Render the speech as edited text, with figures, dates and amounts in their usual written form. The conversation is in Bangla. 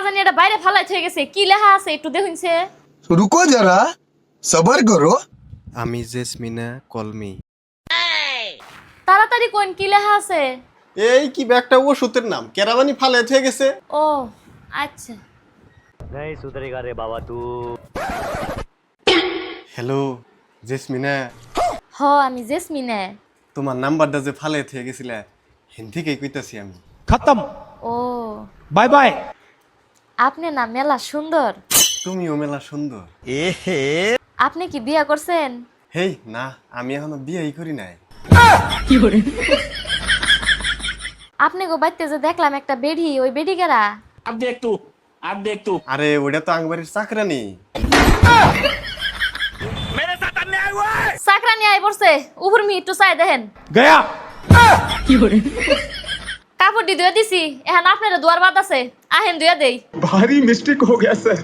জানি এটা বাইরে ফালাই থেকে গেছে, কি লেখা আছে একটু দেখুনছে। रुको जरा सबर करो। আমি জেসমিনা কলমি। তাড়াতাড়ি কোন কি লেখা আছে। এই কি একটা ওষুধের নাম কেরাবানি ফালে হয়ে গেছে। ও আচ্ছা। नहीं सुधरेगा रे बाबा तू। হ্যালো জেসমিনা, হ আমি জেসমিনে। তোমার নাম্বারটা যে ফালে হয়ে গেছিলে হিন্দিকে কইতাছি আমি। खत्म ও बाय बाय। আপনি না মেলা সুন্দর। তুমিও মেলা সুন্দর। আপনি কি বিয়ে করছেন? হেই না, আমি এখনো বিয়েই করি নাই। আপনি গো বাইতে যে দেখলাম একটা বেড়ি, ওই বেড়ি গেরা। अब देख तू আরে ওইটা তো আংবাড়ির চাকরানি। চাকরা নিয়ে আই পড়ছে, উপর মি একটু চাই দেখেন। गया কাপড় দি ধুয়ে দিছি, এখন আপনারা দুয়ার বাদ আছে, আহেন ধুয়ে দেই। भारी मिस्टेक हो गया सर।